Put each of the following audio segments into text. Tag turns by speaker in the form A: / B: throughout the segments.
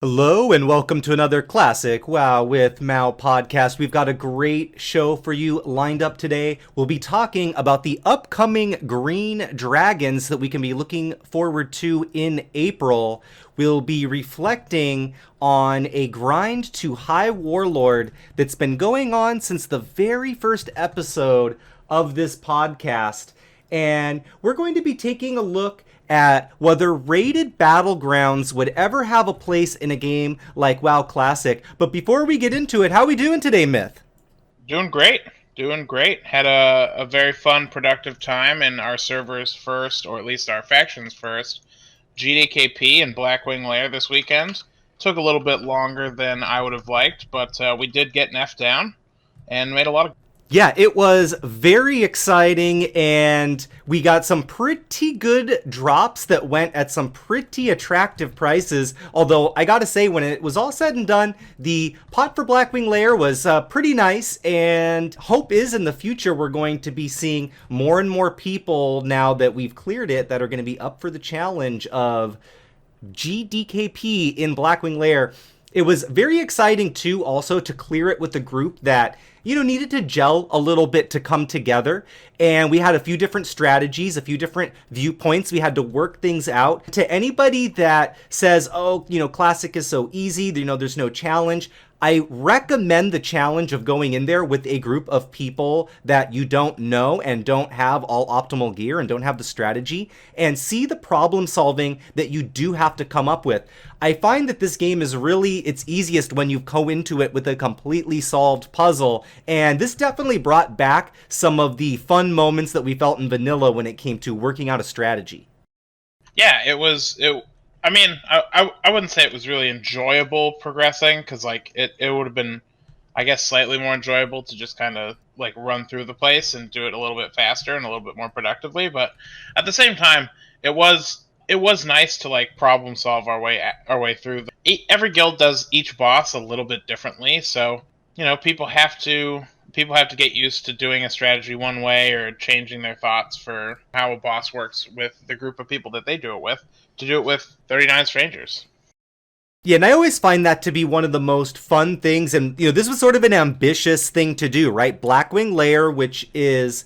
A: Hello and welcome to another classic WoW with Mao podcast. We've got a great show for you lined up today. We'll be talking about the upcoming green dragons that we can be looking forward to in April. We'll be reflecting on a grind to High Warlord that's been going on since the very first episode of this podcast. And we're going to be taking a look at whether raided battlegrounds would ever have a place in a game like WoW Classic. But before we get into it, how are we doing today, Myth?
B: Doing great. Had a very fun, productive time in our server's first, or at least our faction's first, GDKP and Blackwing Lair this weekend. Took a little bit longer than I would have liked, but we did get an F down and made a lot of...
A: Yeah, it was very exciting, and we got some pretty good drops that went at some pretty attractive prices. Although, I gotta say, when it was all said and done, the pot for Blackwing Lair was pretty nice, and hope is in the future we're going to be seeing more and more people, now that we've cleared it, that are going to be up for the challenge of GDKP in Blackwing Lair. It was very exciting, too, also, to clear it with a group that, needed to gel a little bit to come together. And we had a few different strategies, a few different viewpoints. We had to work things out. To anybody that says, oh, Classic is so easy, there's no challenge, I recommend the challenge of going in there with a group of people that you don't know and don't have all optimal gear and don't have the strategy, and see the problem solving that you do have to come up with. I find that this game is really its easiest when you go into it with a completely solved puzzle, and this definitely brought back some of the fun moments that we felt in vanilla when it came to working out a strategy.
B: Yeah, I wouldn't say it was really enjoyable progressing, because it would have been, I guess, slightly more enjoyable to just kind of run through the place and do it a little bit faster and a little bit more productively. But at the same time, it was nice to problem solve our way through. Every guild does each boss a little bit differently, so people have to get used to doing a strategy one way or changing their thoughts for how a boss works with the group of people that they do it with, to do it with 39 strangers.
A: Yeah, and I always find that to be one of the most fun things, and this was sort of an ambitious thing to do, right? Blackwing Lair, which is,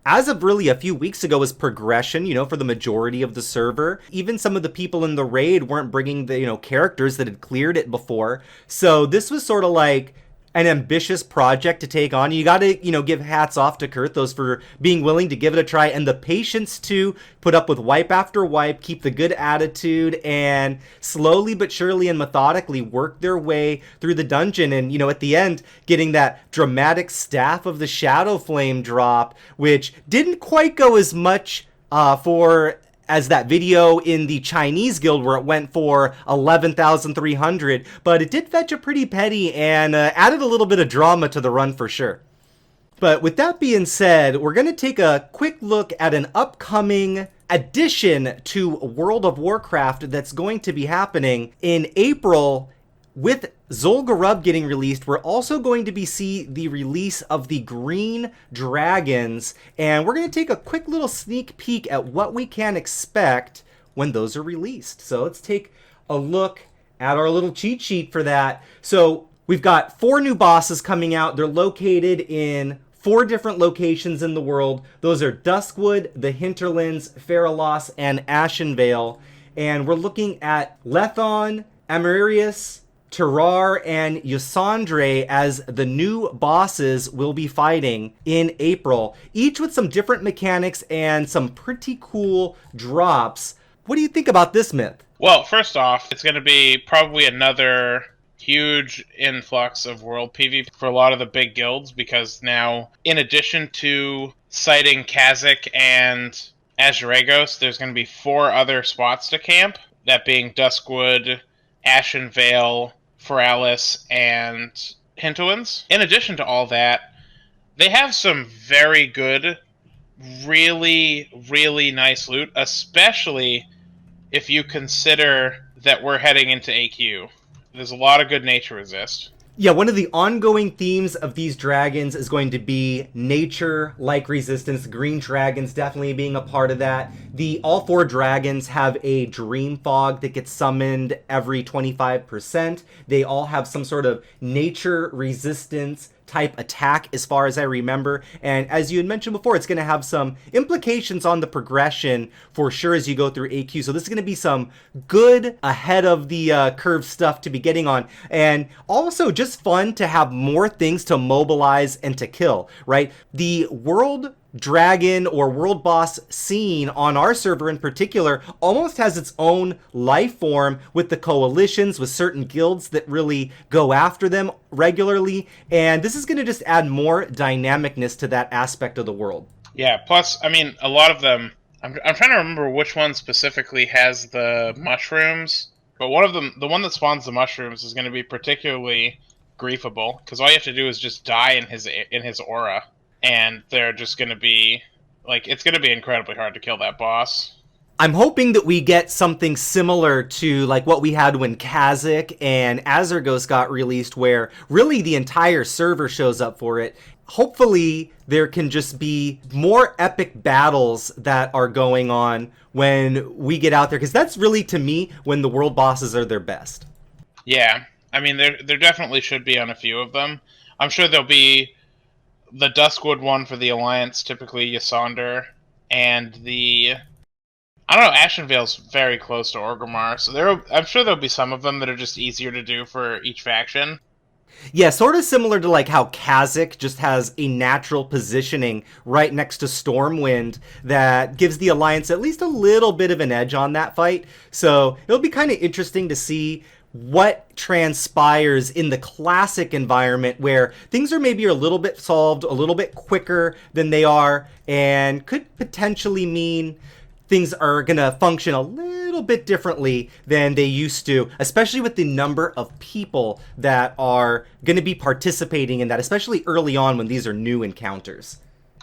A: as of really a few weeks ago, is progression, for the majority of the server. Even some of the people in the raid weren't bringing the, characters that had cleared it before. So this was sort of like an ambitious project to take on. You got to, give hats off to Kurthos for being willing to give it a try, and the patience to put up with wipe after wipe, keep the good attitude, and slowly but surely and methodically work their way through the dungeon. And, at the end, getting that dramatic Staff of the Shadow Flame drop, which didn't quite go as much as that video in the Chinese guild where it went for 11,300, but it did fetch a pretty penny and added a little bit of drama to the run for sure. But with that being said, we're going to take a quick look at an upcoming addition to World of Warcraft that's going to be happening in April with Zul'Gurub getting released, we're also going to see the release of the green dragons, and we're going to take a quick little sneak peek at what we can expect when those are released. So let's take a look at our little cheat sheet for that. So we've got 4 new bosses coming out. They're located in 4 different locations in the world. Those are Duskwood, the Hinterlands, Feralos, and Ashenvale. And we're looking at Lethon, Amerius, Terrar, and Ysandre as the new bosses we'll be fighting in April, each with some different mechanics and some pretty cool drops. What do you think about this, Myth?
B: Well, first off, it's going to be probably another huge influx of world PvP for a lot of the big guilds, because now, in addition to citing Kha'Zix and Azuragos, there's going to be 4 other spots to camp, that being Duskwood, Ashenvale, Feralis, and Hinterlands. In addition to all that, they have some very good, really, really nice loot, especially if you consider that we're heading into AQ. There's a lot of good nature resist.
A: Yeah, one of the ongoing themes of these dragons is going to be nature-like resistance. Green dragons definitely being a part of that. All 4 dragons have a dream fog that gets summoned every 25%. They all have some sort of nature resistance type attack as far as I remember, and as you had mentioned before, it's going to have some implications on the progression for sure as you go through AQ. So this is going to be some good ahead of the curve stuff to be getting on, and also just fun to have more things to mobilize and to kill, right? The world dragon or world boss scene on our server in particular almost has its own life form, with the coalitions, with certain guilds that really go after them regularly, and this is going to just add more dynamicness to that aspect of the world.
B: Yeah, plus, I mean, a lot of them, I'm trying to remember which one specifically has the mushrooms, but one of them, the one that spawns the mushrooms, is going to be particularly griefable, because all you have to do is just die in his aura. And they're just going to be, like, it's going to be incredibly hard to kill that boss.
A: I'm hoping that we get something similar to, like, what we had when Kha'Zix and Azuragos got released, where really the entire server shows up for it. Hopefully, there can just be more epic battles that are going on when we get out there, because that's really, to me, when the world bosses are their best.
B: Yeah, I mean, there definitely should be on a few of them. I'm sure there'll be the Duskwood one for the Alliance, typically Ysandre, and I don't know, Ashenvale's very close to Orgrimmar, so I'm sure there'll be some of them that are just easier to do for each faction.
A: Yeah, sort of similar to like how Kha'Zix just has a natural positioning right next to Stormwind that gives the Alliance at least a little bit of an edge on that fight. So it'll be kind of interesting to see what transpires in the classic environment, where things are maybe a little bit solved a little bit quicker than they are, and could potentially mean things are going to function a little bit differently than they used to, especially with the number of people that are going to be participating in that, especially early on when these are new encounters.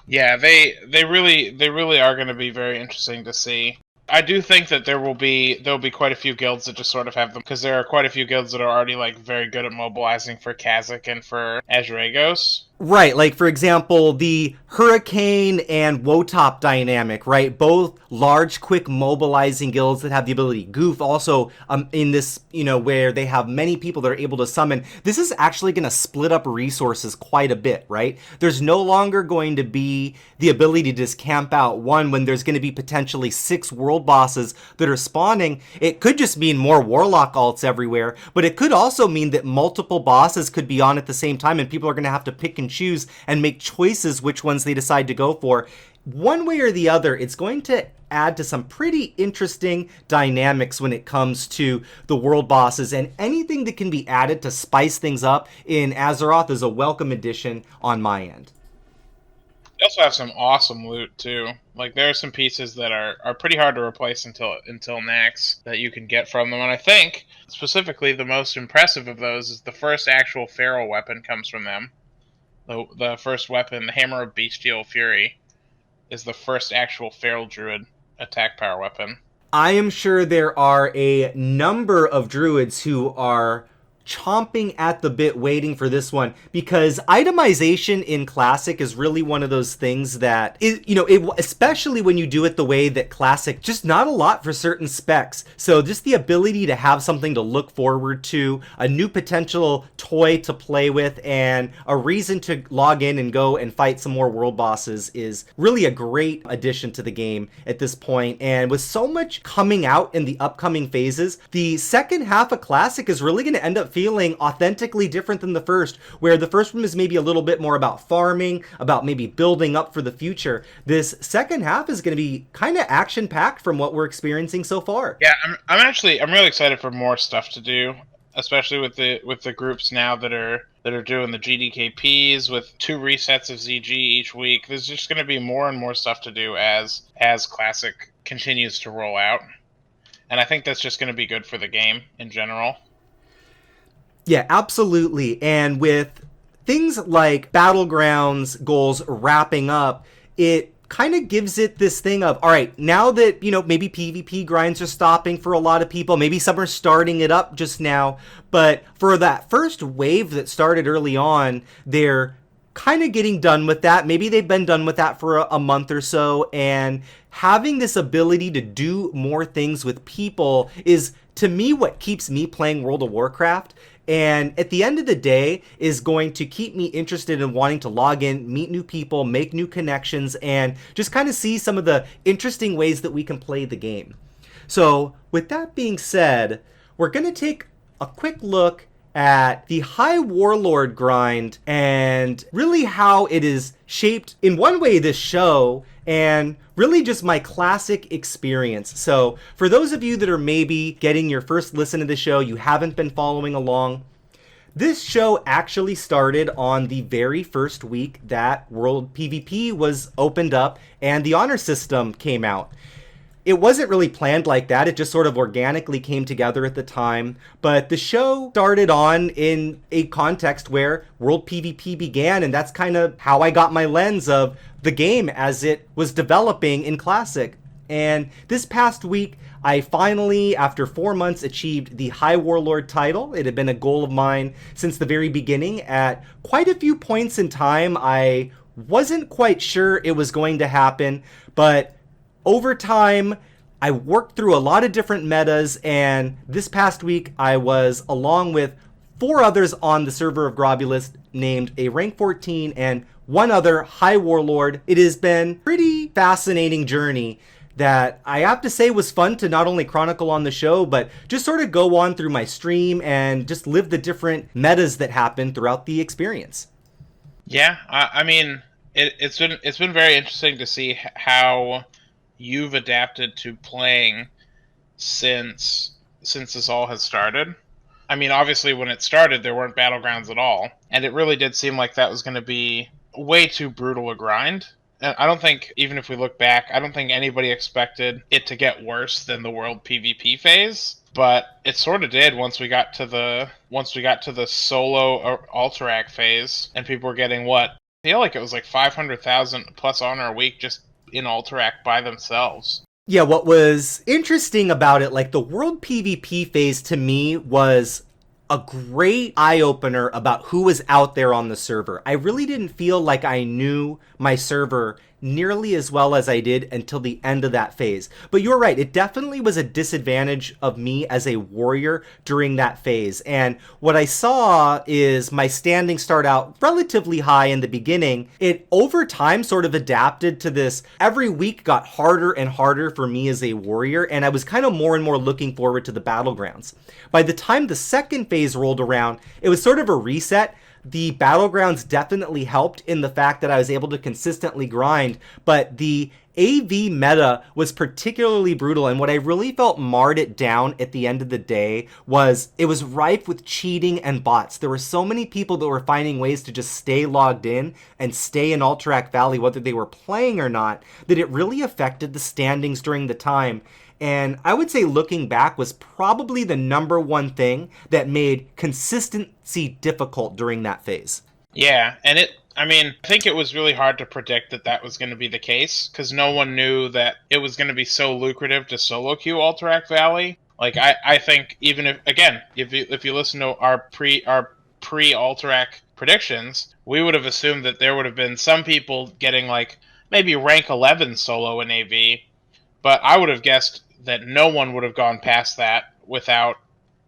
B: Yeah, they really are going to be very interesting to see. I do think that there'll be quite a few guilds that just sort of have them, because there are quite a few guilds that are already like very good at mobilizing for Kha'Zix and for Azuragos.
A: Right, like for example, the Hurricane and Wotop dynamic, right? Both large, quick mobilizing guilds that have the ability. Goof also in this, where they have many people that are able to summon. This is actually going to split up resources quite a bit, right? There's no longer going to be the ability to just camp out one when there's going to be potentially 6 world bosses that are spawning. It could just mean more Warlock alts everywhere, but it could also mean that multiple bosses could be on at the same time, and people are going to have to pick and choose and make choices which ones they decide to go for. One way or the other, it's going to add to some pretty interesting dynamics when it comes to the world bosses, and anything that can be added to spice things up in Azeroth is a welcome addition on my end.
B: They also have some awesome loot too. Like, there are some pieces that are pretty hard to replace until next that you can get from them, and I think specifically the most impressive of those is the first actual feral weapon comes from them. The first weapon, the Hammer of Bestial Fury, is the first actual feral druid attack power weapon.
A: I am sure there are a number of druids who are chomping at the bit waiting for this one, because itemization in Classic is really one of those things that is, especially when you do it the way that Classic, just not a lot for certain specs. So just the ability to have something to look forward to, a new potential toy to play with, and a reason to log in and go and fight some more world bosses is really a great addition to the game at this point. And with so much coming out in the upcoming phases, the second half of Classic is really going to end up feeling authentically different than the first, where the first one is maybe a little bit more about farming, about maybe building up for the future. This second half is going to be kind of action-packed from what we're experiencing so far.
B: Yeah, I'm really excited for more stuff to do, especially with the groups now that are doing the GDKPs with 2 resets of ZG each week. There's just going to be more and more stuff to do as Classic continues to roll out. And I think that's just going to be good for the game in general.
A: Yeah, absolutely. And with things like Battlegrounds goals wrapping up, it kind of gives it this thing of, all right, now that, maybe PvP grinds are stopping for a lot of people, maybe some are starting it up just now, but for that first wave that started early on, they're kind of getting done with that. Maybe they've been done with that for a month or so, and having this ability to do more things with people is, to me, what keeps me playing World of Warcraft. And at the end of the day is going to keep me interested in wanting to log in, meet new people, make new connections, and just kind of see some of the interesting ways that we can play the game. So with that being said, we're going to take a quick look at the High Warlord grind and really how it is shaped in one way this show, and really just my Classic experience. So for those of you that are maybe getting your first listen to the show, you haven't been following along, this show actually started on the very first week that World PvP was opened up and the honor system came out. It wasn't really planned like that. It just sort of organically came together at the time. But the show started on in a context where World PvP began, and that's kind of how I got my lens of the game as it was developing in Classic. And this past week, I finally, after 4 months, achieved the High Warlord title. It had been a goal of mine since the very beginning. At quite a few points in time, I wasn't quite sure it was going to happen, but over time, I worked through a lot of different metas, and this past week, I was, along with 4 others on the server of Grobbulus, named a rank 14 and 1 other High Warlord. It has been a pretty fascinating journey that I have to say was fun to not only chronicle on the show, but just sort of go on through my stream and just live the different metas that happen throughout the experience.
B: Yeah, I mean, it's been very interesting to see how you've adapted to playing since this all has started. I mean, obviously when it started, there weren't Battlegrounds at all, and it really did seem like that was going to be way too brutal a grind. And I don't think, even if we look back, I don't think anybody expected it to get worse than the World PvP phase, but it sort of did once we got to the solo Alterac phase, and people were getting what? I feel like it was like 500,000 plus honor a week just in Alterac by themselves.
A: Yeah, what was interesting about it, like the World PvP phase to me was a great eye-opener about who was out there on the server. I really didn't feel like I knew my server nearly as well as I did until the end of that phase. But you're right, it definitely was a disadvantage of me as a warrior during that phase. And what I saw is my standing start out relatively high in the beginning. It over time sort of adapted to this. Every week got harder and harder for me as a warrior, and I was kind of more and more looking forward to the Battlegrounds. By the time the second phase rolled around, it was sort of a reset. The Battlegrounds definitely helped in the fact that I was able to consistently grind, but the AV meta was particularly brutal, and what I really felt marred it down at the end of the day was it was rife with cheating and bots. There were so many people that were finding ways to just stay logged in and stay in Alterac Valley, whether they were playing or not, that it really affected the standings during the time. And I would say looking back was probably the number one thing that made consistency difficult during that phase.
B: Yeah, and I think it was really hard to predict that was going to be the case, because no one knew that it was going to be so lucrative to solo queue Alterac Valley Like I think even if you listen to our pre-Alterac predictions, we would have assumed that there would have been some people getting like maybe rank 11 solo in AV, but I would have guessed that no one would have gone past that without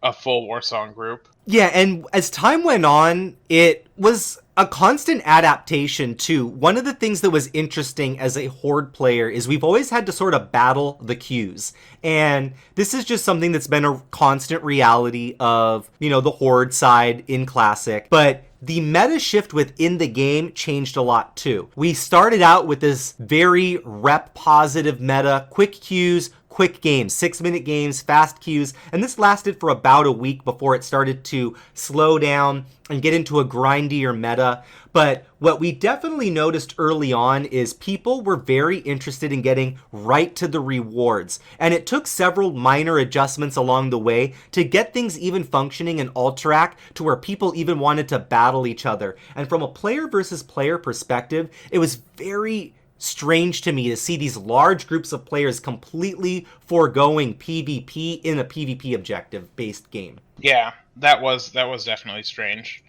B: a full Warsong group.
A: Yeah, and as time went on, it was a constant adaptation too. One of the things that was interesting as a Horde player is we've always had to sort of battle the queues. And this is just something that's been a constant reality of, the Horde side in Classic. But the meta shift within the game changed a lot too. We started out with this very rep positive meta, quick queues, quick games, 6-minute games, fast queues, and this lasted for about a week before it started to slow down and get into a grindier meta. But what we definitely noticed early on is people were very interested in getting right to the rewards, and it took several minor adjustments along the way to get things even functioning in Alterac to where people even wanted to battle each other. And from a player versus player perspective, it was very strange to me to see these large groups of players completely foregoing PvP in a PvP objective based game.
B: Yeah, that was definitely strange.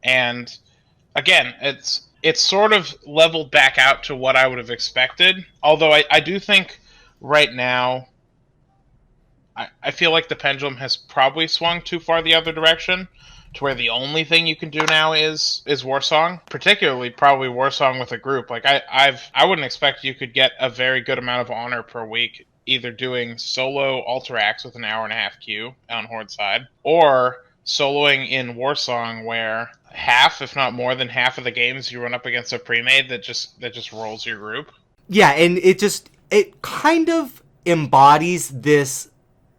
B: And again, it's sort of leveled back out to what I would have expected. Although I do think right now I feel like the pendulum has probably swung too far the other direction, to where the only thing you can do now is Warsong, particularly probably Warsong with a group. Like I wouldn't expect you could get a very good amount of honor per week either doing solo Alteracs with an hour and a half queue on Horde side, or soloing in Warsong where half, if not more than half of the games you run up against a pre-made that just rolls your group.
A: Yeah, and it kind of embodies this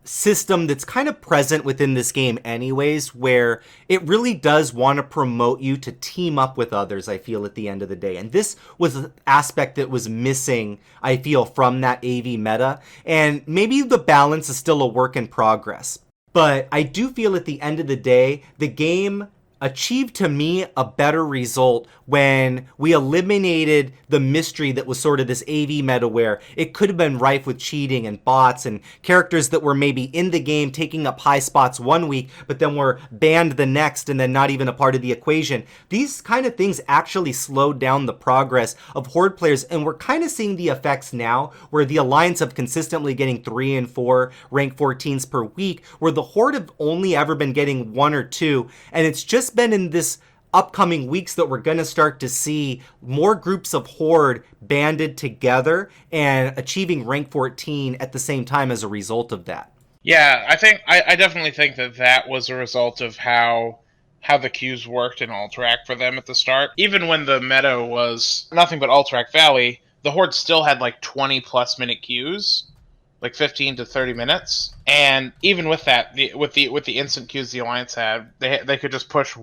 A: system that's kind of present within this game anyways, where it really does want to promote you to team up with others, I feel, at the end of the day. And this was an aspect that was missing, I feel, from that AV meta. And maybe the balance is still a work in progress. But I do feel at the end of the day, the game achieved to me a better result when we eliminated the mystery that was sort of this AV meta where it could have been rife with cheating and bots and characters that were maybe in the game taking up high spots one week but then were banned the next and then not even a part of the equation. These kind of things actually slowed down the progress of Horde players, and we're kind of seeing the effects now where the Alliance have consistently getting 3 and 4 rank 14s per week, where the Horde have only ever been getting 1 or 2, and it's just been in this upcoming weeks that we're going to start to see more groups of Horde banded together and achieving rank 14 at the same time as a result of that.
B: Yeah, I definitely think that was a result of how the queues worked in Alterac for them at the start. Even when the meta was nothing but Alterac Valley, the Horde still had like 20 plus minute queues, like 15 to 30 minutes. And even with that, with the instant queues the Alliance had, they could just push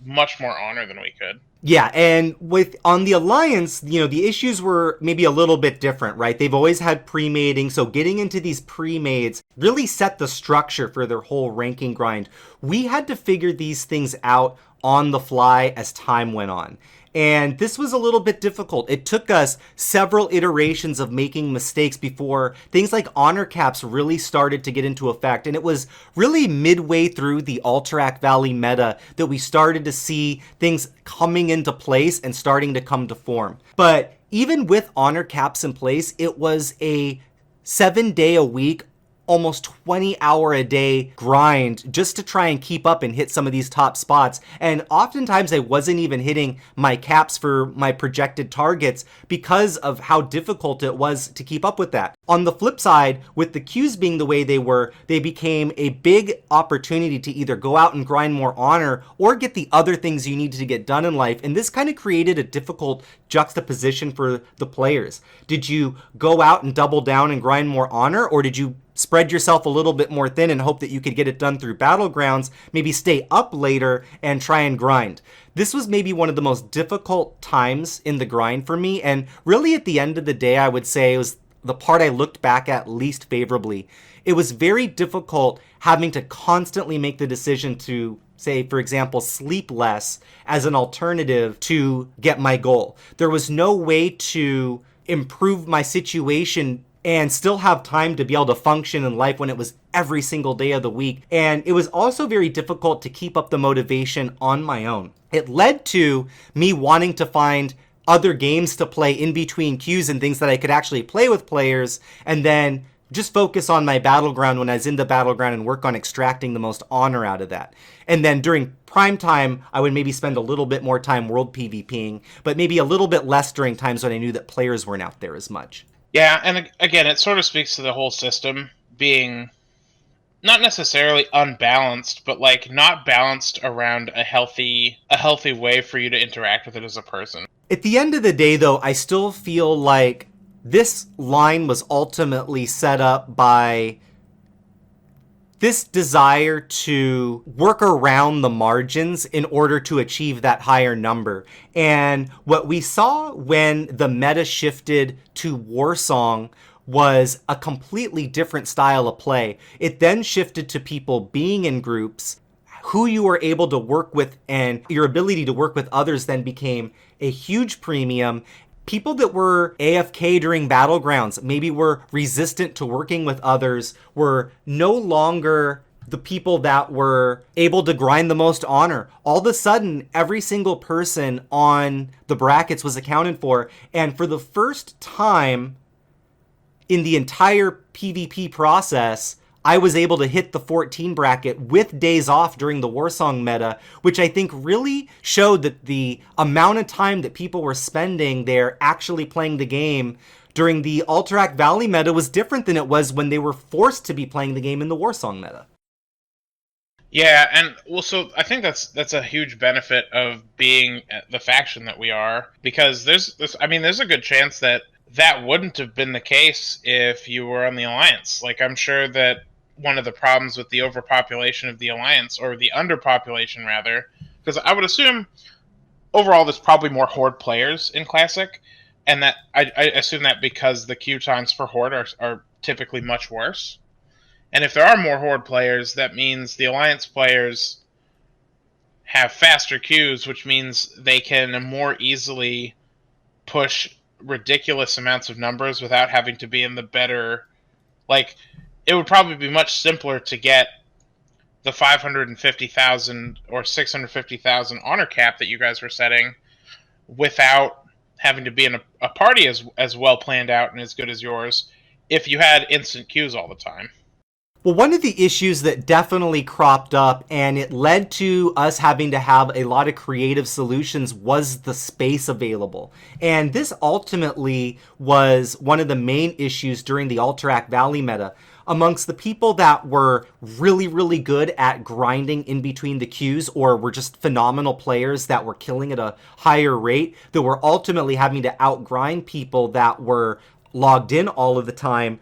B: much more honor than we could.
A: Yeah, and on the Alliance, the issues were maybe a little bit different, right? They've always had pre-mating, so getting into these pre-mades really set the structure for their whole ranking grind. We had to figure these things out on the fly as time went on. And this was a little bit difficult. It took us several iterations of making mistakes before things like honor caps really started to get into effect. And it was really midway through the Alterac Valley meta that we started to see things coming into place and starting to come to form. But even with honor caps in place, it was a 7-day-a-week, almost 20-hour-a-day grind just to try and keep up and hit some of these top spots. And oftentimes I wasn't even hitting my caps for my projected targets because of how difficult it was to keep up with that. On the flip side, with the queues being the way they were, they became a big opportunity to either go out and grind more honor or get the other things you needed to get done in life. And this kind of created a difficult juxtaposition for the players. Did you go out and double down and grind more honor, or did you spread yourself a little bit more thin and hope that you could get it done through battlegrounds, maybe stay up later and try and grind? This was maybe one of the most difficult times in the grind for me, and really at the end of the day, I would say it was the part I looked back at least favorably. It was very difficult having to constantly make the decision to, say, for example, sleep less as an alternative to get my goal. There was no way to improve my situation and still have time to be able to function in life when it was every single day of the week. And it was also very difficult to keep up the motivation on my own. It led to me wanting to find other games to play in between queues and things that I could actually play with players, and then just focus on my battleground when I was in the battleground and work on extracting the most honor out of that. And then during prime time, I would maybe spend a little bit more time world PvPing, but maybe a little bit less during times when I knew that players weren't out there as much.
B: Yeah, and again, it sort of speaks to the whole system being not necessarily unbalanced, but like not balanced around a healthy way for you to interact with it as a person.
A: At the end of the day, though, I still feel like this line was ultimately set up by this desire to work around the margins in order to achieve that higher number. And what we saw when the meta shifted to Warsong was a completely different style of play. It then shifted to people being in groups, who you were able to work with, and your ability to work with others then became a huge premium. People that were AFK during battlegrounds, maybe were resistant to working with others, were no longer the people that were able to grind the most honor. All of a sudden, every single person on the brackets was accounted for. And for the first time in the entire PvP process, I was able to hit the 14 bracket with days off during the Warsong meta, which I think really showed that the amount of time that people were spending there actually playing the game during the Alterac Valley meta was different than it was when they were forced to be playing the game in the Warsong meta.
B: Yeah, and well, so I think that's a huge benefit of being the faction that we are, because there's a good chance that wouldn't have been the case if you were on the Alliance. Like, I'm sure that one of the problems with the overpopulation of the Alliance, or the underpopulation rather, because I would assume overall there's probably more Horde players in Classic, and that I assume that because the queue times for Horde are typically much worse. And if there are more Horde players, that means the Alliance players have faster queues, which means they can more easily push ridiculous amounts of numbers without having to be in the better, like, it would probably be much simpler to get the 550,000 or 650,000 honor cap that you guys were setting without having to be in a party as well planned out and as good as yours if you had instant queues all the time.
A: Well, one of the issues that definitely cropped up, and it led to us having to have a lot of creative solutions, was the space available. And this ultimately was one of the main issues during the Alterac Valley meta. Amongst the people that were really, really good at grinding in between the queues, or were just phenomenal players that were killing at a higher rate, that were ultimately having to outgrind people that were logged in all of the time,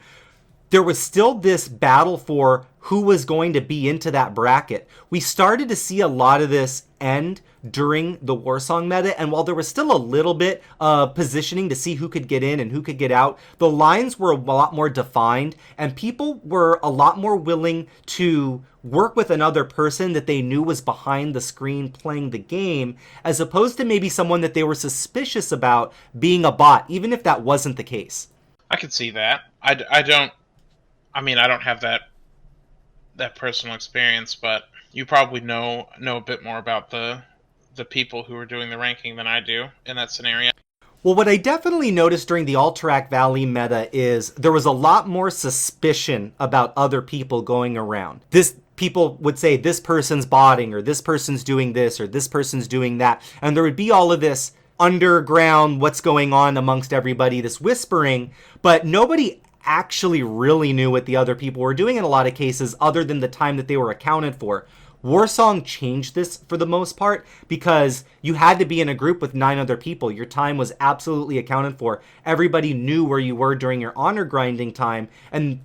A: there was still this battle for who was going to be into that bracket. We started to see a lot of this end during the Warsong meta, and while there was still a little bit of positioning to see who could get in and who could get out, the lines were a lot more defined, and people were a lot more willing to work with another person that they knew was behind the screen playing the game, as opposed to maybe someone that they were suspicious about being a bot, even if that wasn't the case.
B: I could see that. I don't have that personal experience, but you probably know a bit more about the people who are doing the ranking than I do in that scenario.
A: Well, what I definitely noticed during the Alterac Valley meta is there was a lot more suspicion about other people going around. People would say this person's botting, or this person's doing this, or this person's doing that, and there would be all of this underground what's going on amongst everybody, this whispering, but nobody actually really knew what the other people were doing in a lot of cases, other than the time that they were accounted for. Warsong changed this for the most part, because you had to be in a group with 9 other people. Your time was absolutely accounted for. Everybody knew where you were during your honor grinding time, and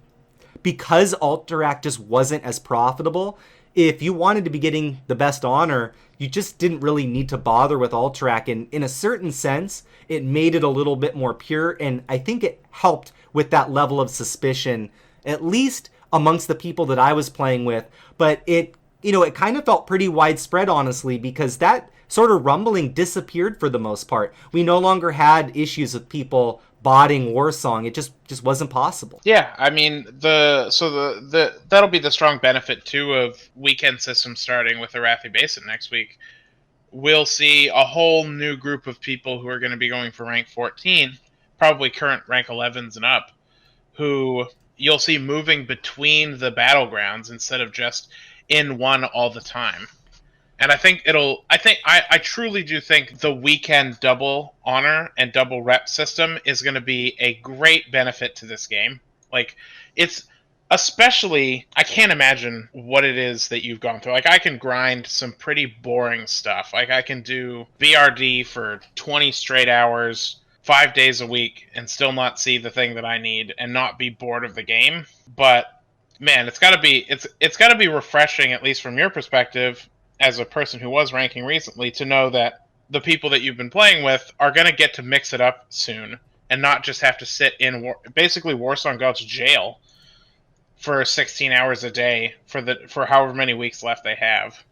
A: because Alterac just wasn't as profitable, if you wanted to be getting the best honor, you just didn't really need to bother with Alterac, and in a certain sense, it made it a little bit more pure, and I think it helped with that level of suspicion, at least amongst the people that I was playing with. But it kind of felt pretty widespread, honestly, because that sort of rumbling disappeared for the most part. We no longer had issues with people botting Warsong. It just wasn't possible.
B: Yeah, I mean that'll be the strong benefit too of weekend systems starting with Arathi Basin next week. We'll see a whole new group of people who are going to be going for rank 14, probably current rank 11s and up, who you'll see moving between the battlegrounds instead of just in one all the time. And I truly do think the weekend double honor and double rep system is going to be a great benefit to this game. Like, it's especially, I can't imagine what it is that you've gone through. Like, I can grind some pretty boring stuff. Like, I can do VRD for 20 straight hours, 5 days a week, and still not see the thing that I need and not be bored of the game. But man, it's got to be refreshing, at least from your perspective, as a person who was ranking recently, to know that the people that you've been playing with are going to get to mix it up soon and not just have to sit in basically Warsong Gulch jail for 16 hours a day for however many weeks left they have.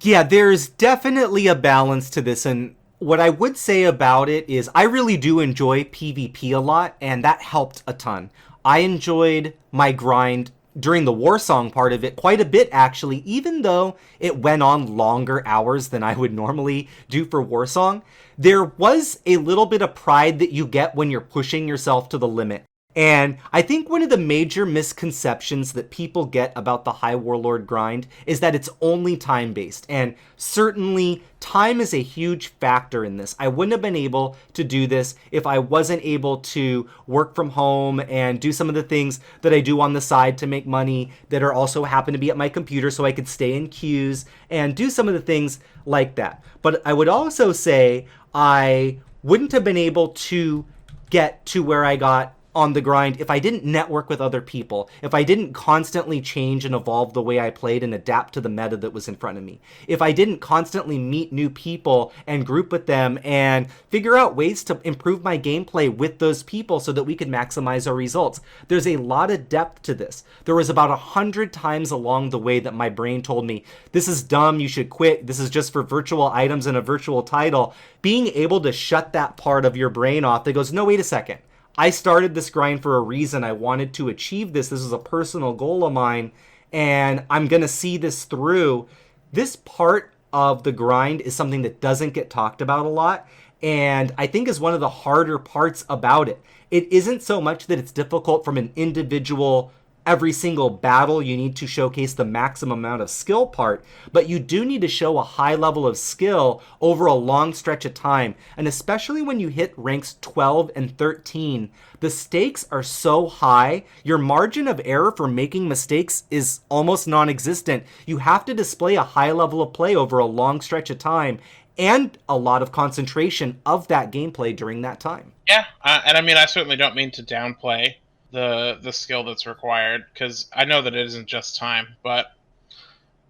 A: Yeah, there's definitely a balance to this, and what I would say about it is I really do enjoy PvP a lot, and that helped a ton. I enjoyed my grind during the Warsong part of it quite a bit, actually, even though it went on longer hours than I would normally do for Warsong. There was a little bit of pride that you get when you're pushing yourself to the limit. And I think one of the major misconceptions that people get about the High Warlord grind is that it's only time-based. And certainly, time is a huge factor in this. I wouldn't have been able to do this if I wasn't able to work from home and do some of the things that I do on the side to make money that are also happen to be at my computer so I could stay in queues and do some of the things like that. But I would also say I wouldn't have been able to get to where I got on the grind if I didn't network with other people, if I didn't constantly change and evolve the way I played and adapt to the meta that was in front of me, if I didn't constantly meet new people and group with them and figure out ways to improve my gameplay with those people so that we could maximize our results. There's a lot of depth to this. There was about 100 times along the way that my brain told me, this is dumb, you should quit, this is just for virtual items and a virtual title. Being able to shut that part of your brain off that goes, no, wait a second. I started this grind for a reason. I wanted to achieve this. This is a personal goal of mine, and I'm going to see this through. This part of the grind is something that doesn't get talked about a lot, and I think is one of the harder parts about it. It isn't so much that it's difficult from an individual, every single battle you need to showcase the maximum amount of skill part, but you do need to show a high level of skill over a long stretch of time. And especially when you hit ranks 12 and 13, the stakes are so high, your margin of error for making mistakes is almost non-existent. You have to display a high level of play over a long stretch of time and a lot of concentration of that gameplay during that time.
B: Yeah, and I mean, I certainly don't mean to downplay the skill that's required, because I know that it isn't just time, but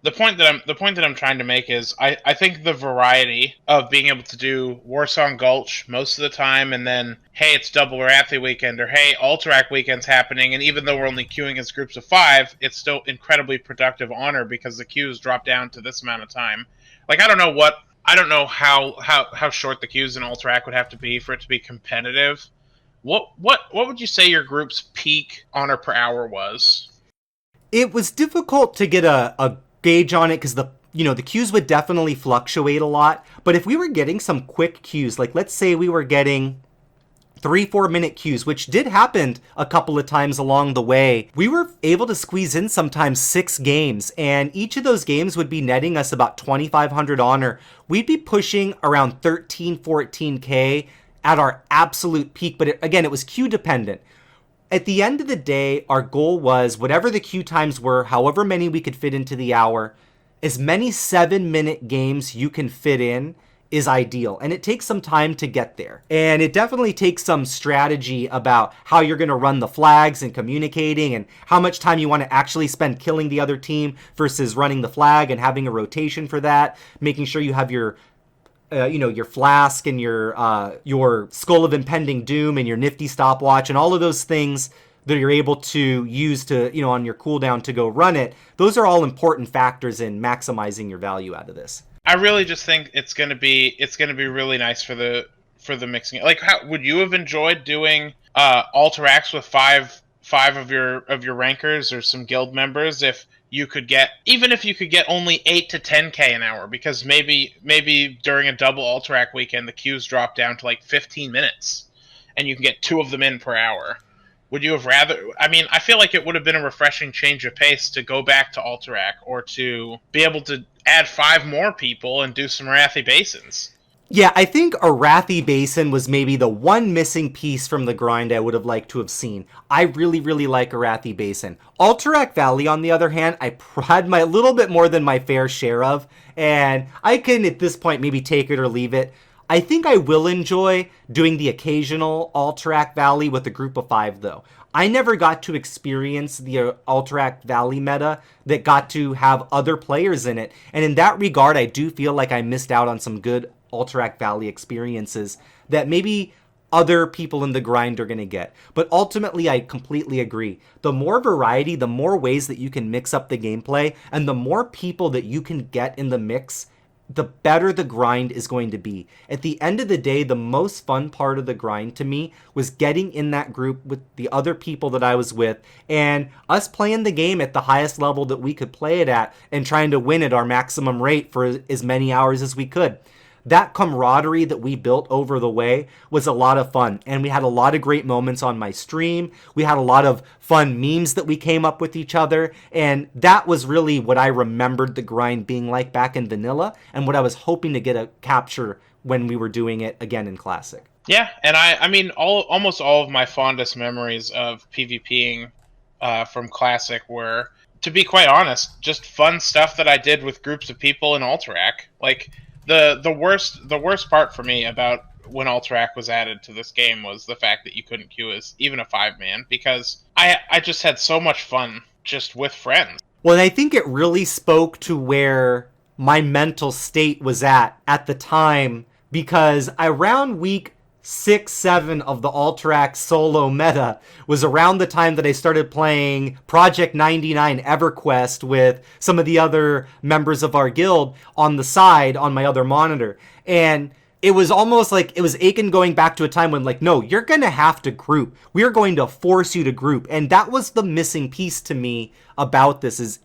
B: the point that I'm trying to make is I think the variety of being able to do Warsong Gulch most of the time, and then hey, it's double Arathi weekend, or hey, Alterac weekend's happening, and even though we're only queuing as groups of 5, it's still incredibly productive honor because the queues drop down to this amount of time. Like, I don't know how short the queues in Alterac would have to be for it to be competitive. What would you say your group's peak honor per hour was?
A: It was difficult to get a gauge on it because the queues would definitely fluctuate a lot. But if we were getting some quick queues, like let's say we were getting 3-4 minute queues, which did happen a couple of times along the way, we were able to squeeze in sometimes 6 games, and each of those games would be netting us about 2,500 honor. We'd be pushing around 13-14k at our absolute peak, but it was queue dependent. At the end of the day, our goal was whatever the queue times were, however many we could fit into the hour, as many 7-minute games you can fit in is ideal. And it takes some time to get there. And it definitely takes some strategy about how you're going to run the flags and communicating and how much time you want to actually spend killing the other team versus running the flag and having a rotation for that, making sure you have your flask and your Skull of Impending Doom and your nifty stopwatch and all of those things that you're able to use to, on your cooldown to go run it. Those are all important factors in maximizing your value out of this.
B: I really just think it's gonna be really nice for the mixing. Like, how would you have enjoyed doing Alteracts with five of your rankers or some guild members, if you could get, even if you could get only 8 to 10k an hour, because maybe during a double Alterac weekend the queues drop down to like 15 minutes and you can get 2 of them in per hour. Would you have rather, I mean, I feel like it would have been a refreshing change of pace to go back to Alterac, or to be able to add 5 more people and do some Arathi Basins.
A: Yeah, I think Arathi Basin was maybe the one missing piece from the grind I would have liked to have seen. I really, really like Arathi Basin. Alterac Valley, on the other hand, I had my little bit more than my fair share of, and I can at this point maybe take it or leave it. I think I will enjoy doing the occasional Alterac Valley with a group of 5, though. I never got to experience the Alterac Valley meta that got to have other players in it, and in that regard, I do feel like I missed out on some good Alterac Valley experiences that maybe other people in the grind are going to get. But ultimately, I completely agree. The more variety, the more ways that you can mix up the gameplay, and the more people that you can get in the mix, the better the grind is going to be. At the end of the day, the most fun part of the grind to me was getting in that group with the other people that I was with, and us playing the game at the highest level that we could play it at, and trying to win at our maximum rate for as many hours as we could. That camaraderie that we built over the way was a lot of fun, and we had a lot of great moments on my stream. We had a lot of fun memes that we came up with each other, and that was really what I remembered the grind being like back in vanilla, and what I was hoping to get a capture when we were doing it again in Classic.
B: Yeah, and I mean, almost all of my fondest memories of PvPing from Classic were, to be quite honest, just fun stuff that I did with groups of people in Alterac. Like, the worst part for me about when Alterac was added to this game was the fact that you couldn't queue as even a 5-man, because I just had so much fun just with friends.
A: Well, I think it really spoke to where my mental state was at the time, because around week 6, 7 of the Alterac solo meta was around the time that I started playing Project 99 EverQuest with some of the other members of our guild on the side on my other monitor. And it was almost like it was Aiken going back to a time when, like, no, you're going to have to group. We are going to force you to group. And that was the missing piece to me about this, is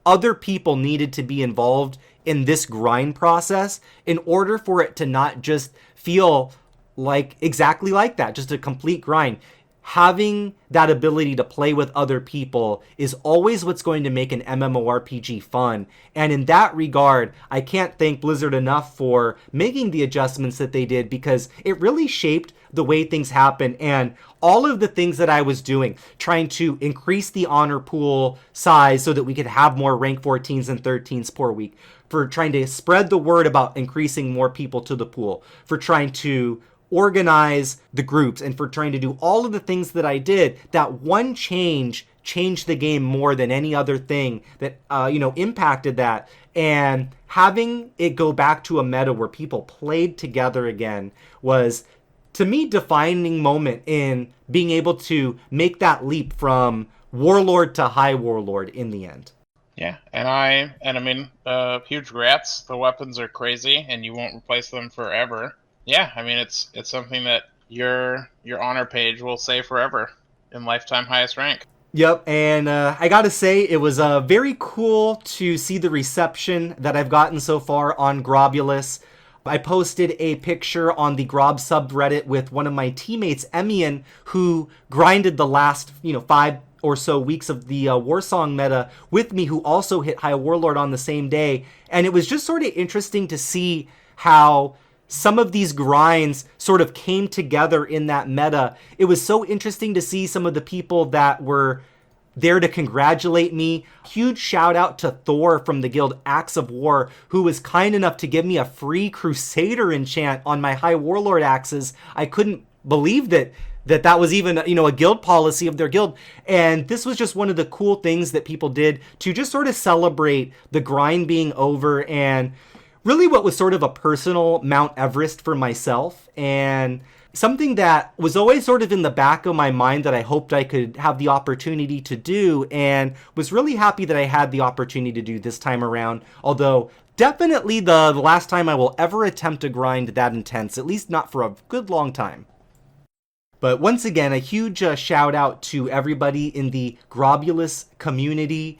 A: other people needed to be involved in this grind process in order for it to not just feel like exactly like that, just a complete grind. Having that ability to play with other people is always what's going to make an MMORPG fun. And in that regard, I can't thank Blizzard enough for making the adjustments that they did, because it really shaped the way things happen. And all of the things that I was doing, trying to increase the honor pool size so that we could have more rank 14s and 13s per week, for trying to spread the word about increasing more people to the pool, for trying to organize the groups, and for trying to do all of the things that I did, that one change changed the game more than any other thing that impacted that. And having it go back to a meta where people played together again was, to me, defining moment in being able to make that leap from Warlord to High Warlord in the end.
B: Yeah, and I mean, huge grats. The weapons are crazy, and you won't replace them forever. Yeah, I mean, it's something that your honor page will say forever in lifetime highest rank.
A: Yep, and I gotta say, it was very cool to see the reception that I've gotten so far on Grobbulus. I posted a picture on the Grob subreddit with one of my teammates, Emian, who grinded the last 5 or so weeks of the Warsong meta with me, who also hit High Warlord on the same day. And it was just sort of interesting to see how some of these grinds sort of came together in that meta. It was so interesting to see some of the people that were there to congratulate me. Huge shout out to Thor from the guild Axe of War, who was kind enough to give me a free Crusader enchant on my High Warlord axes. I couldn't believe that was even, a guild policy of their guild. And this was just one of the cool things that people did to just sort of celebrate the grind being over, and really what was sort of a personal Mount Everest for myself, and something that was always sort of in the back of my mind that I hoped I could have the opportunity to do, and was really happy that I had the opportunity to do this time around. Although definitely the last time I will ever attempt to grind that intense, at least not for a good long time. But once again, a huge shout out to everybody in the Grobbulus community.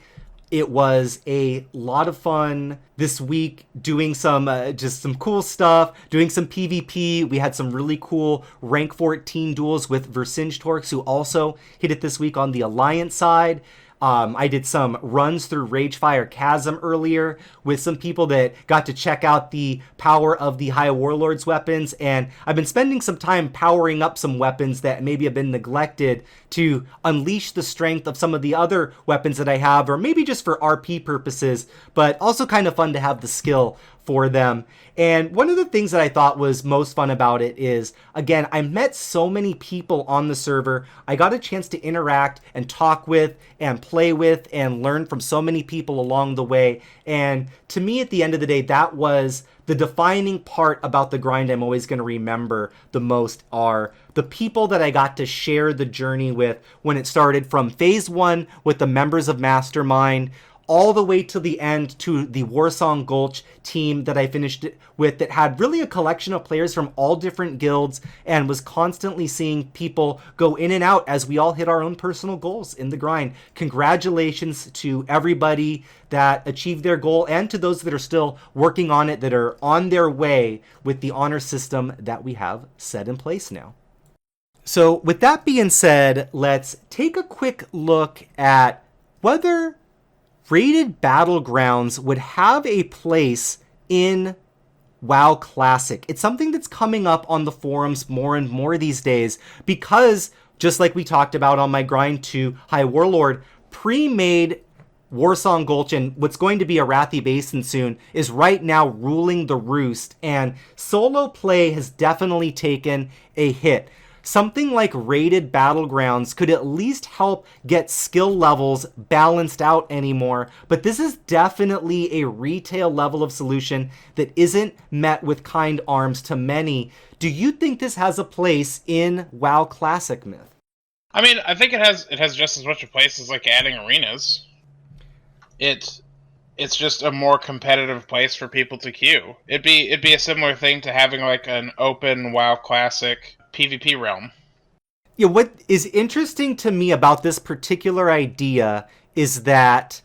A: It was a lot of fun this week doing some just some cool stuff, doing some PvP. We had some really cool rank 14 duels with Vercingetorix, who also hit it this week on the Alliance side. I did some runs through Ragefire Chasm earlier with some people that got to check out the power of the High Warlord's weapons, and I've been spending some time powering up some weapons that maybe have been neglected to unleash the strength of some of the other weapons that I have, or maybe just for RP purposes, but also kind of fun to have the skill for them. And one of the things that I thought was most fun about it is, again, I met so many people on the server. I got a chance to interact and talk with and play with and learn from so many people along the way. And to me, at the end of the day, that was the defining part about the grind I'm always going to remember the most are the people that I got to share the journey with when it started from phase 1 with the members of Mastermind, all the way to the end to the Warsong Gulch team that I finished it with that had really a collection of players from all different guilds and was constantly seeing people go in and out as we all hit our own personal goals in the grind. Congratulations to everybody that achieved their goal and to those that are still working on it, that are on their way with the honor system that we have set in place now. So with that being said, let's take a quick look at whether Rated Battlegrounds would have a place in WoW Classic. It's something that's coming up on the forums more and more these days because, just like we talked about on my grind to High Warlord, pre-made Warsong Gulch and what's going to be Arathi Basin soon is right now ruling the roost, and solo play has definitely taken a hit. Something like Rated Battlegrounds could at least help get skill levels balanced out anymore, but this is definitely a retail level of solution that isn't met with kind arms to many. Do you think this has a place in WoW Classic, Myth?
B: I mean, I think it has just as much a place as like adding arenas. It's just a more competitive place for people to queue. It'd be a similar thing to having like an open WoW Classic PvP realm.
A: Yeah, what is interesting to me about this particular idea is that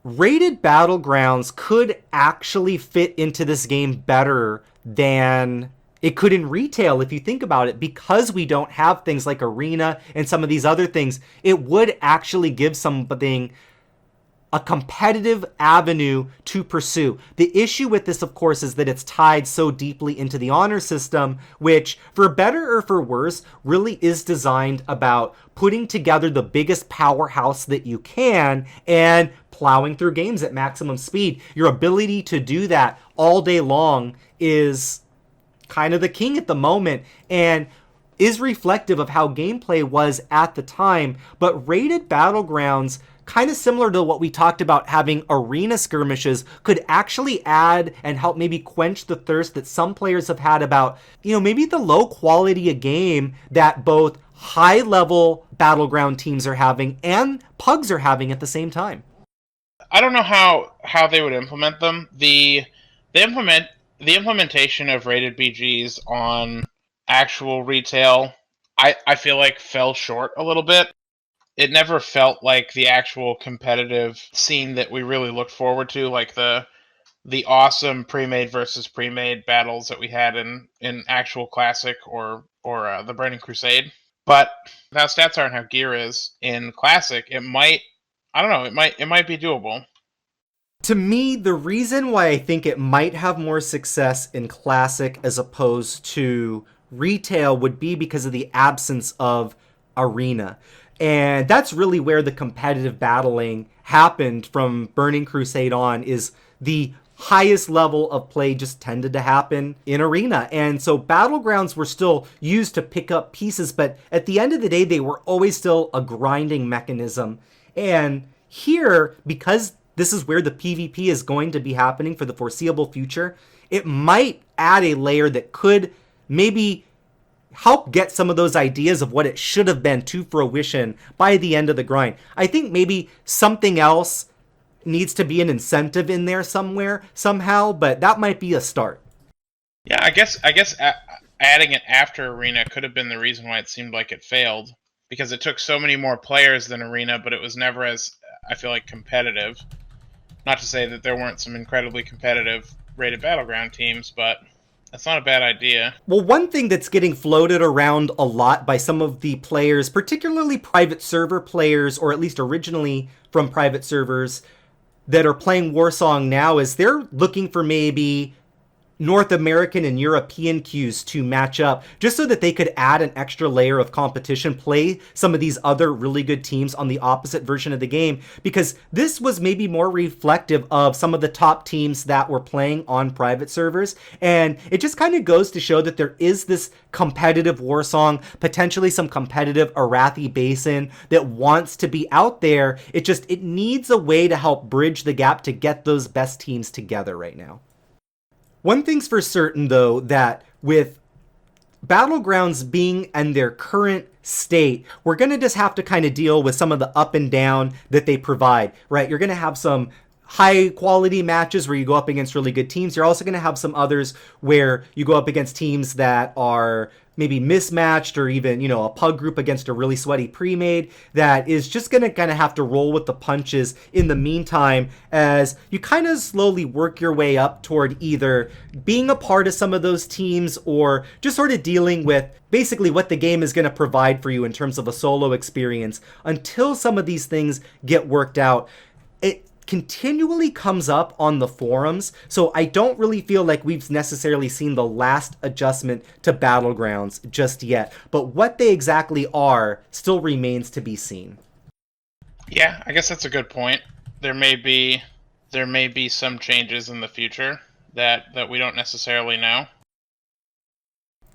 A: Rated Battlegrounds could actually fit into this game better than it could in retail if you think about it, because we don't have things like Arena and some of these other things. It would actually give something a competitive avenue to pursue. The issue with this, of course, is that it's tied so deeply into the honor system, which, for better or for worse, really is designed about putting together the biggest powerhouse that you can and plowing through games at maximum speed. Your ability to do that all day long is kind of the king at the moment, and is reflective of how gameplay was at the time. But Rated Battlegrounds, kind of similar to what we talked about having arena skirmishes, could actually add and help maybe quench the thirst that some players have had about, maybe the low quality of game that both high level battleground teams are having and pugs are having at the same time.
B: I don't know how they would implement them. The implementation of rated BGs on actual retail, I feel like fell short a little bit. It never felt like the actual competitive scene that we really looked forward to, like the awesome pre-made versus pre-made battles that we had in actual Classic or the Burning Crusade. But now stats aren't how gear is in Classic. It might be doable.
A: To me, the reason why I think it might have more success in Classic as opposed to retail would be because of the absence of Arena. And that's really where the competitive battling happened from Burning Crusade on, is the highest level of play just tended to happen in Arena. And so Battlegrounds were still used to pick up pieces, but at the end of the day, they were always still a grinding mechanism. And here, because this is where the PvP is going to be happening for the foreseeable future, it might add a layer that could maybe help get some of those ideas of what it should have been to fruition by the end of the grind. I think maybe something else needs to be an incentive in there somewhere, somehow, but that might be a start.
B: Yeah, I guess adding it after Arena could have been the reason why it seemed like it failed, because it took so many more players than Arena, but it was never as, I feel like, competitive. Not to say that there weren't some incredibly competitive rated Battleground teams, but that's not a bad idea.
A: Well, one thing that's getting floated around a lot by some of the players, particularly private server players, or at least originally from private servers that are playing Warsong now, is they're looking for maybe North American and European queues to match up, just so that they could add an extra layer of competition, play some of these other really good teams on the opposite version of the game, because this was maybe more reflective of some of the top teams that were playing on private servers, and it just kind of goes to show that there is this competitive Warsong, potentially some competitive Arathi Basin that wants to be out there. It needs a way to help bridge the gap to get those best teams together right now. One thing's for certain, though, that with Battlegrounds being in their current state, we're going to just have to kind of deal with some of the up and down that they provide, right? You're going to have some high quality matches where you go up against really good teams. You're also going to have some others where you go up against teams that are maybe mismatched, or even, a pug group against a really sweaty pre-made that is just going to kind of have to roll with the punches in the meantime, as you kind of slowly work your way up toward either being a part of some of those teams or just sort of dealing with basically what the game is going to provide for you in terms of a solo experience until some of these things get worked out. It continually comes up on the forums, so I don't really feel like we've necessarily seen the last adjustment to Battlegrounds just yet, but what they exactly are still remains to be seen.
B: Yeah, I guess that's a good point. There may be some changes in the future that we don't necessarily know.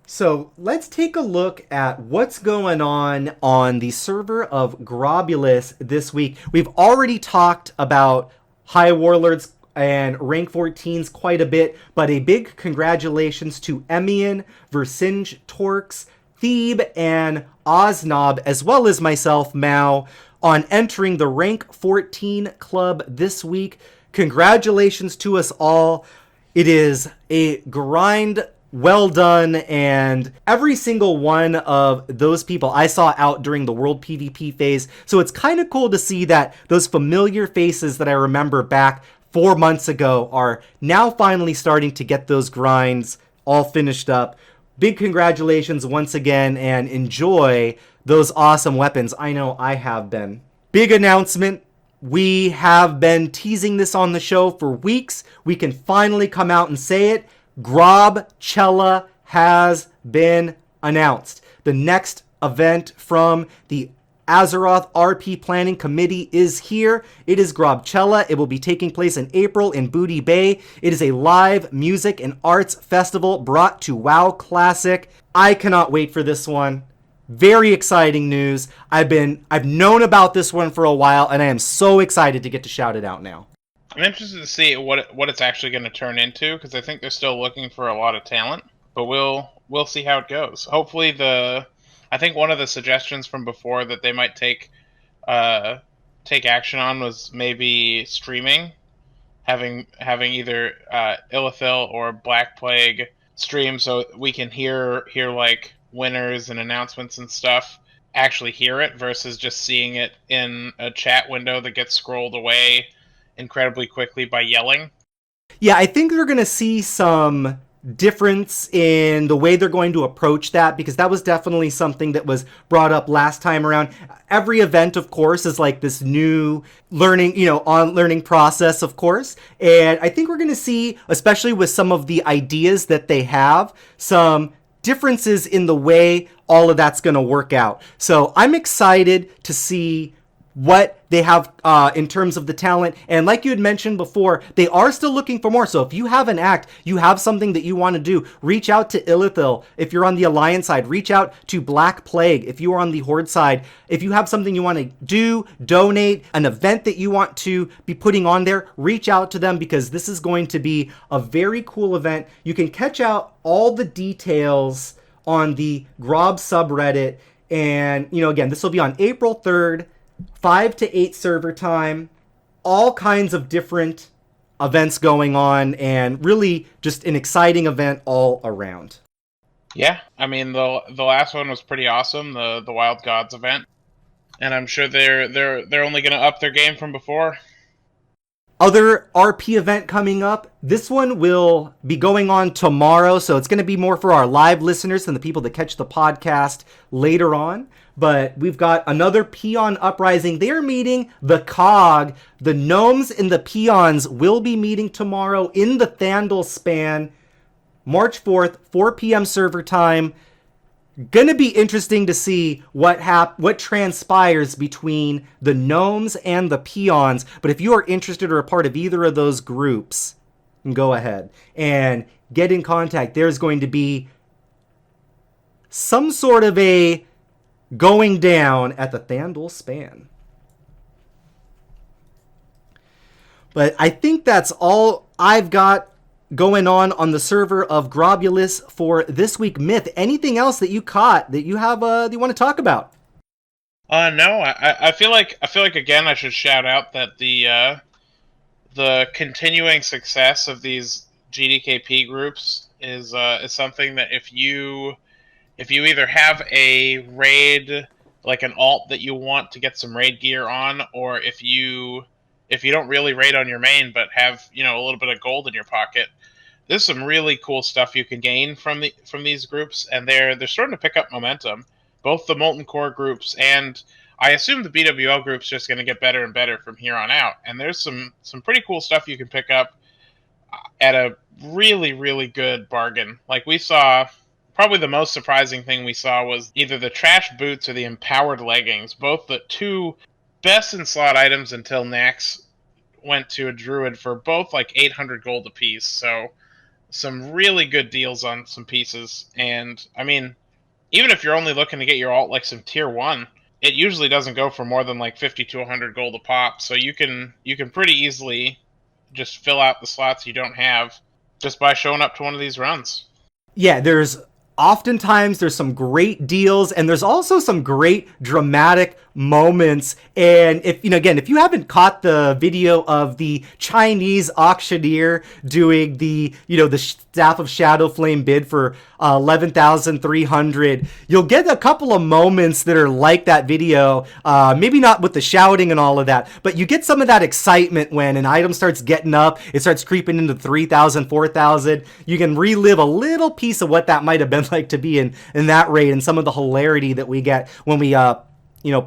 A: So let's take a look at what's going on the server of Grobbulus this week. We've already talked about High Warlords and Rank 14s quite a bit, but a big congratulations to Emian, Versinge Torx, Thebe, and Oznaub, as well as myself, Mao, on entering the Rank 14 club this week. Congratulations to us all. It is a grind well done, and every single one of those people I saw out during the World PvP phase, so it's kind of cool to see that those familiar faces that I remember back 4 months ago are now finally starting to get those grinds all finished up. Big congratulations once again, and enjoy those awesome weapons. I know I have been. Big announcement. We have been teasing this on the show for weeks. We can finally come out and say it. Grobbulus has been announced. The next event from the Azeroth RP Planning Committee is here. It is Grobbulus. It will be taking place in April in Booty Bay. It is a live music and arts festival brought to WoW Classic. I cannot wait for this one. Very exciting news. I've known about this one for a while, and I am so excited to get to shout it out now.
B: I'm interested to see what it's actually going to turn into, because I think they're still looking for a lot of talent, but we'll see how it goes. Hopefully I think one of the suggestions from before that they might take action on was maybe streaming, having either Illithil or Black Plague stream, so we can hear like winners and announcements and stuff, actually hear it versus just seeing it in a chat window that gets scrolled away incredibly quickly by yelling.
A: Yeah, I think we're going to see some difference in the way they're going to approach that, because that was definitely something that was brought up last time around. Every event, of course, is like this new learning, learning process, of course. And I think we're going to see, especially with some of the ideas that they have, some differences in the way all of that's going to work out. So I'm excited to see what they have in terms of the talent. And like you had mentioned before, they are still looking for more. So if you have an act, you have something that you want to do, reach out to Illithil. If you're on the Alliance side, reach out to Black Plague. If you are on the Horde side, if you have something you want to do, donate, an event that you want to be putting on there, reach out to them, because this is going to be a very cool event. You can catch out all the details on the Grob subreddit. And, again, this will be on April 3rd, 5 to 8 server time, all kinds of different events going on, and really just an exciting event all around.
B: Yeah, I mean the last one was pretty awesome, the Wild Gods event, and I'm sure they're only going to up their game from before.
A: Other RP event coming up. This one will be going on tomorrow, so it's going to be more for our live listeners than the people that catch the podcast later on. But we've got another Peon Uprising. They are meeting the COG. The Gnomes and the Peons will be meeting tomorrow in the Thandle span. March 4th, 4 p.m. server time. Gonna be interesting to see what transpires between the Gnomes and the Peons. But if you are interested or a part of either of those groups, go ahead and get in contact. There's going to be some sort of a going down at the Thandle span. But I think that's all I've got going on the server of Grobbulus for this week. Myth, anything else that you caught that you have that you want to talk about?
B: No, I feel like again I should shout out that the continuing success of these GDKP groups is something that if you either have a raid, like an alt that you want to get some raid gear on, or if you don't really raid on your main but have, a little bit of gold in your pocket, there's some really cool stuff you can gain from these groups, and they're starting to pick up momentum. Both the Molten Core groups and I assume the BWL group's just going to get better and better from here on out. And there's some pretty cool stuff you can pick up at a really, really good bargain. Like we saw, probably the most surprising thing we saw was either the trash boots or the empowered leggings, both the two best in slot items until Nax went to a druid for both like 800 gold apiece. So some really good deals on some pieces. And I mean, even if you're only looking to get your alt like some tier 1, it usually doesn't go for more than like 50 to 100 gold a pop. So you can pretty easily just fill out the slots you don't have just by showing up to one of these runs.
A: Yeah, oftentimes there's some great deals, and there's also some great dramatic moments. And if you haven't caught the video of the Chinese auctioneer doing the Staff of Shadow Flame bid for 11,300, you'll get a couple of moments that are like that video. Maybe not with the shouting and all of that, but you get some of that excitement when an item starts getting up, it starts creeping into 3,000, 4,000. You can relive a little piece of what that might have been like to be in that raid, and some of the hilarity that we get when we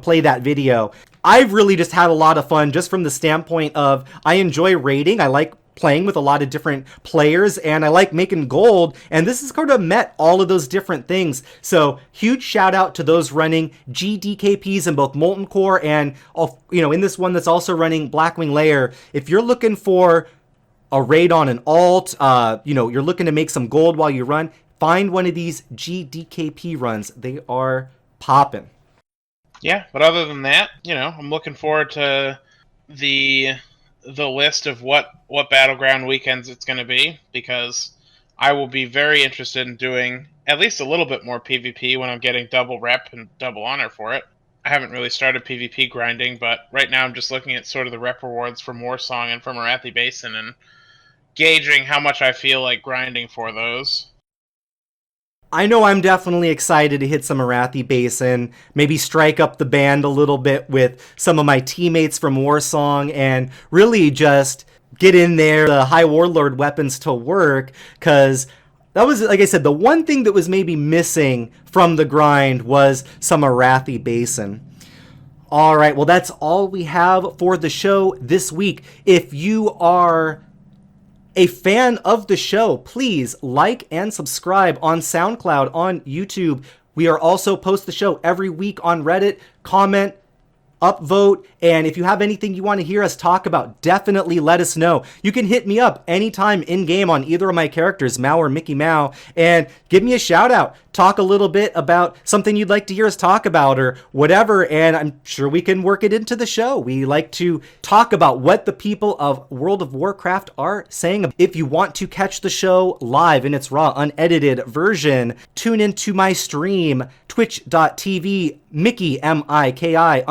A: play that video. I've really just had a lot of fun just from the standpoint of I enjoy raiding. I like playing with a lot of different players, and I like making gold, and this has kind of met all of those different things. So huge shout out to those running GDKPs in both Molten Core and in this one that's also running Blackwing Lair. If you're looking for a raid on an alt, you're looking to make some gold while you run, find one of these GDKP runs. They are popping.
B: Yeah, but other than that, I'm looking forward to the list of what Battleground weekends it's going to be, because I will be very interested in doing at least a little bit more PvP when I'm getting double rep and double honor for it. I haven't really started PvP grinding, but right now I'm just looking at sort of the rep rewards from Warsong and from Arathi Basin and gauging how much I feel like grinding for those.
A: I know I'm definitely excited to hit some Arathi Basin, maybe strike up the band a little bit with some of my teammates from Warsong, and really just get in there, the High Warlord weapons to work, because that was, like I said, the one thing that was maybe missing from the grind was some Arathi Basin. All right, well, that's all we have for the show this week. If you are a fan of the show, please like and subscribe on SoundCloud, on YouTube. We are also post the show every week on Reddit. Comment, upvote, and if you have anything you want to hear us talk about, definitely let us know. You can hit me up anytime in-game on either of my characters, Mao or Mickey Mao, and give me a shout out. Talk a little bit about something you'd like to hear us talk about or whatever, and I'm sure we can work it into the show. We like to talk about what the people of World of Warcraft are saying. If you want to catch the show live in its raw, unedited version, tune into my stream twitch.tv Mickey MIKI_Mao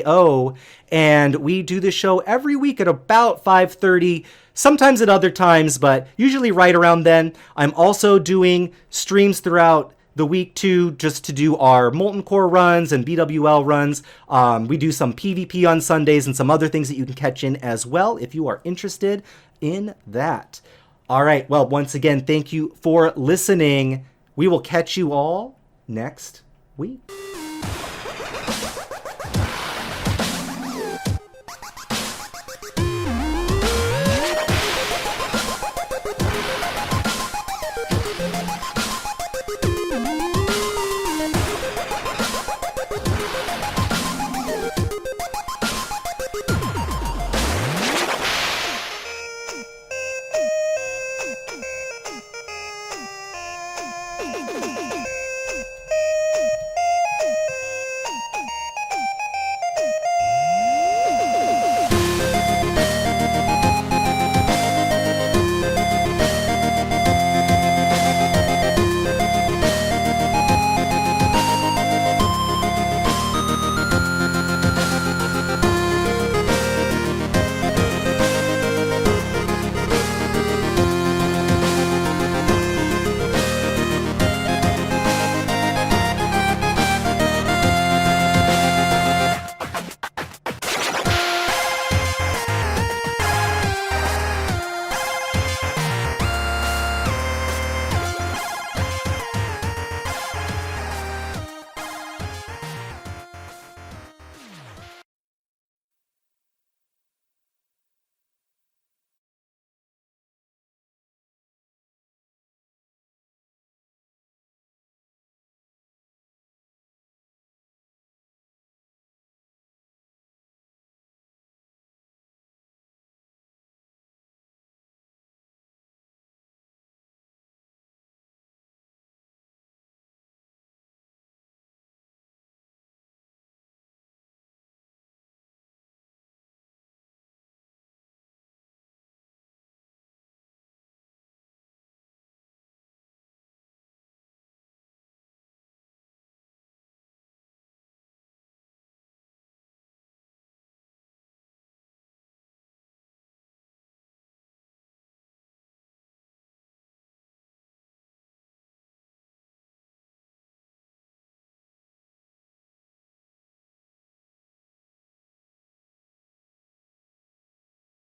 A: MAO, and we do this show every week at about 5:30, sometimes at other times, but usually right around then. I'm also doing streams throughout the week too, just to do our Molten Core runs and BWL runs. We do some PvP on Sundays and some other things that you can catch in as well if you are interested in that. All right, well, once again, thank you for listening. We will catch you all next week.